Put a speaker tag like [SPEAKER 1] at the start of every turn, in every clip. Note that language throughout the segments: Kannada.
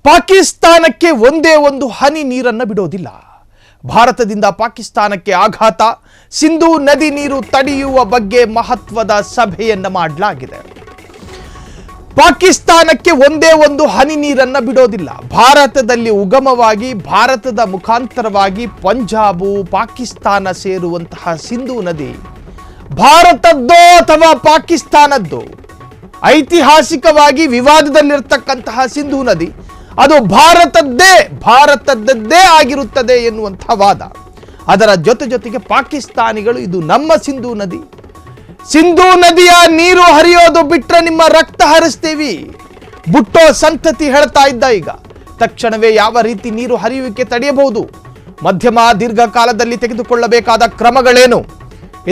[SPEAKER 1] ಪಾಕಿಸ್ತಾನಕ್ಕೆ ಒಂದೇ ಒಂದು ಹನಿ ನೀರನ್ನು ಬಿಡೋದಿಲ್ಲ. ಭಾರತದಿಂದ ಪಾಕಿಸ್ತಾನಕ್ಕೆ ಆಘಾತ. ಸಿಂಧೂ ನದಿ ನೀರು ತಡೆಯುವ ಬಗ್ಗೆ ಮಹತ್ವದ ಸಭೆಯನ್ನು ಮಾಡಲಾಗಿದೆ. ಪಾಕಿಸ್ತಾನಕ್ಕೆ ಒಂದೇ ಒಂದು ಹನಿ ನೀರನ್ನು ಬಿಡೋದಿಲ್ಲ. ಭಾರತದಲ್ಲಿ ಉಗಮವಾಗಿ ಭಾರತದ ಮುಖಾಂತರವಾಗಿ ಪಂಜಾಬು ಪಾಕಿಸ್ತಾನ ಸೇರುವಂತಹ ಸಿಂಧೂ ನದಿ ಭಾರತದ್ದೋ ಅಥವಾ ಪಾಕಿಸ್ತಾನದ್ದೋ, ಐತಿಹಾಸಿಕವಾಗಿ ವಿವಾದದಲ್ಲಿರ್ತಕ್ಕಂತಹ ಸಿಂಧೂ ನದಿ ಅದು ಭಾರತದ್ದೇ ಆಗಿರುತ್ತದೆ ಎನ್ನುವಂತಹ ವಾದ. ಅದರ ಜೊತೆಗೆ ಪಾಕಿಸ್ತಾನಿಗಳು ಇದು ನಮ್ಮ ಸಿಂಧೂ ನದಿಯ ನೀರು ಹರಿಯೋದು ಬಿಟ್ರೆ ನಿಮ್ಮ ರಕ್ತ ಹರಿಸ್ತೀವಿ ಬುಟ್ಟೋ ಸಂತತಿ ಹೇಳ್ತಾ ಇದ್ದ. ಈಗ ತಕ್ಷಣವೇ ಯಾವ ರೀತಿ ನೀರು ಹರಿಯುವಿಕೆ ತಡೆಯಬಹುದು, ಮಧ್ಯಮ ದೀರ್ಘಕಾಲದಲ್ಲಿ ತೆಗೆದುಕೊಳ್ಳಬೇಕಾದ ಕ್ರಮಗಳೇನು,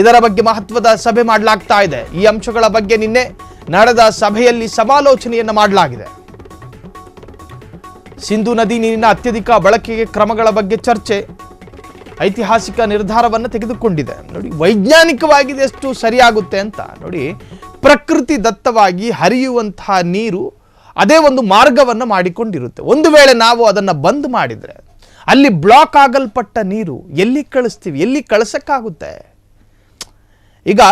[SPEAKER 1] ಇದರ ಬಗ್ಗೆ ಮಹತ್ವದ ಸಭೆ ಮಾಡಲಾಗ್ತಾ ಇದೆ. ಈ ಅಂಶಗಳ ಬಗ್ಗೆ ನಿನ್ನೆ ನಡೆದ ಸಭೆಯಲ್ಲಿ ಸಮಾಲೋಚನೆಯನ್ನು ಮಾಡಲಾಗಿದೆ. ಸಿಂಧೂ ನದಿ ನೀರಿನ ಅತ್ಯಧಿಕ ಬಳಕೆಗೆ ಕ್ರಮಗಳ ಬಗ್ಗೆ ಚರ್ಚೆ, ಐತಿಹಾಸಿಕ ನಿರ್ಧಾರವನ್ನು ತೆಗೆದುಕೊಂಡಿದೆ. ನೋಡಿ, ವೈಜ್ಞಾನಿಕವಾಗಿ ಎಷ್ಟು ಸರಿಯಾಗುತ್ತೆ ಅಂತ ನೋಡಿ. ಪ್ರಕೃತಿ ದತ್ತವಾಗಿ ಹರಿಯುವಂತಹ ನೀರು ಅದೇ ಒಂದು ಮಾರ್ಗವನ್ನು ಮಾಡಿಕೊಂಡಿರುತ್ತೆ. ಒಂದು ವೇಳೆ ನಾವು ಅದನ್ನು ಬಂದ್ ಮಾಡಿದರೆ ಅಲ್ಲಿ ಬ್ಲಾಕ್ ಆಗಲ್ಪಟ್ಟ ನೀರು ಎಲ್ಲಿ ಕಳಿಸ್ತೀವಿ, ಎಲ್ಲಿ ಕಳಿಸಕ್ಕಾಗುತ್ತೆ? ಈಗ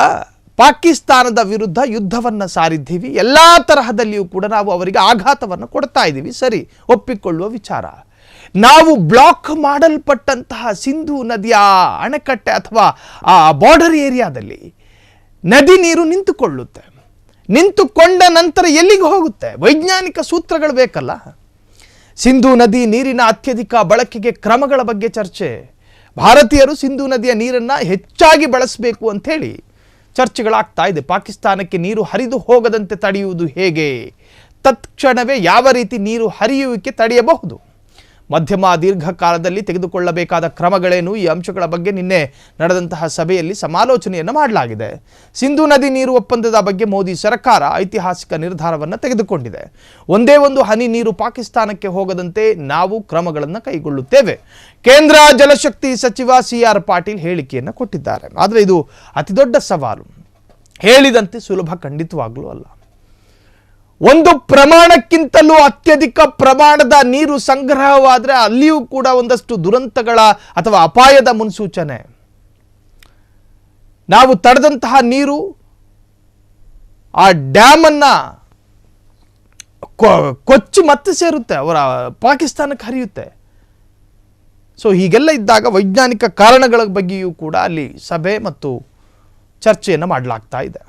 [SPEAKER 1] ಪಾಕಿಸ್ತಾನದ ವಿರುದ್ಧ ಯುದ್ಧವನ್ನು ಸಾರಿದ್ದೀವಿ, ಎಲ್ಲ ತರಹದಲ್ಲಿಯೂ ಕೂಡ ನಾವು ಅವರಿಗೆ ಆಘಾತವನ್ನು ಕೊಡ್ತಾ ಇದ್ದೀವಿ, ಸರಿ, ಒಪ್ಪಿಕೊಳ್ಳುವ ವಿಚಾರ. ನಾವು ಬ್ಲಾಕ್ ಮಾಡಲ್ಪಟ್ಟಂತಹ ಸಿಂಧೂ ನದಿಯ ಅಣೆಕಟ್ಟೆ ಅಥವಾ ಆ ಬಾರ್ಡರ್ ಏರಿಯಾದಲ್ಲಿ ನದಿ ನೀರು ನಿಂತುಕೊಳ್ಳುತ್ತೆ. ನಿಂತುಕೊಂಡ ನಂತರ ಎಲ್ಲಿಗೆ ಹೋಗುತ್ತೆ? ವೈಜ್ಞಾನಿಕ ಸೂತ್ರಗಳು ಬೇಕಲ್ಲ. ಸಿಂಧೂ ನದಿ ನೀರಿನ ಅತ್ಯಧಿಕ ಬಳಕೆಗೆ ಕ್ರಮಗಳ ಬಗ್ಗೆ ಚರ್ಚೆ. ಭಾರತೀಯರು ಸಿಂಧೂ ನದಿಯ ನೀರನ್ನು ಹೆಚ್ಚಾಗಿ ಬಳಸಬೇಕು ಅಂಥೇಳಿ ಚರ್ಚೆಗಳಾಗ್ತಾ ಇದೆ. ಪಾಕಿಸ್ತಾನಕ್ಕೆ ನೀರು ಹರಿದು ಹೋಗದಂತೆ ತಡೆಯುವುದು ಹೇಗೆ? ತತ್ಕ್ಷಣವೇ ಯಾವ ರೀತಿ ನೀರು ಹರಿಯುವಿಕೆ ತಡೆಯಬಹುದು? ಮಧ್ಯಮ ದೀರ್ಘಕಾಲದಲ್ಲಿ ತೆಗೆದುಕೊಳ್ಳಬೇಕಾದ ಕ್ರಮಗಳೇನು? ಈ ಅಂಶಗಳ ಬಗ್ಗೆ ನಿನ್ನೆ ನಡೆದಂತಹ ಸಭೆಯಲ್ಲಿ ಸಮಾಲೋಚನೆಯನ್ನು ಮಾಡಲಾಗಿದೆ. ಸಿಂಧೂ ನದಿ ನೀರು ಒಪ್ಪಂದದ ಬಗ್ಗೆ ಮೋದಿ ಸರ್ಕಾರ ಐತಿಹಾಸಿಕ ನಿರ್ಧಾರವನ್ನು ತೆಗೆದುಕೊಂಡಿದೆ. ಒಂದೇ ಒಂದು ಹನಿ ನೀರು ಪಾಕಿಸ್ತಾನಕ್ಕೆ ಹೋಗದಂತೆ ನಾವು ಕ್ರಮಗಳನ್ನು ಕೈಗೊಳ್ಳುತ್ತೇವೆ. ಕೇಂದ್ರ ಜಲಶಕ್ತಿ ಸಚಿವ CR ಪಾಟೀಲ್ ಹೇಳಿಕೆಯನ್ನು ಕೊಟ್ಟಿದ್ದಾರೆ. ಆದರೆ ಇದು ಅತಿದೊಡ್ಡ ಸವಾಲು. ಹೇಳಿದಂತೆ ಸುಲಭ ಖಂಡಿತವಾಗ್ಲೂ ಅಲ್ಲ. ಒಂದು ಪ್ರಮಾಣಕ್ಕಿಂತಲೂ ಅತ್ಯಧಿಕ ಪ್ರಮಾಣದ ನೀರು ಸಂಗ್ರಹವಾದರೆ ಅಲ್ಲಿಯೂ ಕೂಡ ಒಂದಷ್ಟು ದುರಂತಗಳ ಅಥವಾ ಅಪಾಯದ ಮುನ್ಸೂಚನೆ. ನಾವು ತಡೆದಂತಹ ನೀರು ಆ ಡ್ಯಾಮ್ ಅನ್ನ ಕೊಚ್ಚಿ ಮತ್ತೆ ಸೇರುತ್ತೆ, ಅವರ ಪಾಕಿಸ್ತಾನಕ್ಕೆ ಹರಿಯುತ್ತೆ. ಸೊ ಹೀಗೆಲ್ಲ ಇದ್ದಾಗ ವೈಜ್ಞಾನಿಕ ಕಾರಣಗಳ ಬಗ್ಗೆಯೂ ಕೂಡ ಅಲ್ಲಿ ಸಭೆ ಮತ್ತು ಚರ್ಚೆಯನ್ನು ಮಾಡಲಾಗ್ತಾ ಇದೆ.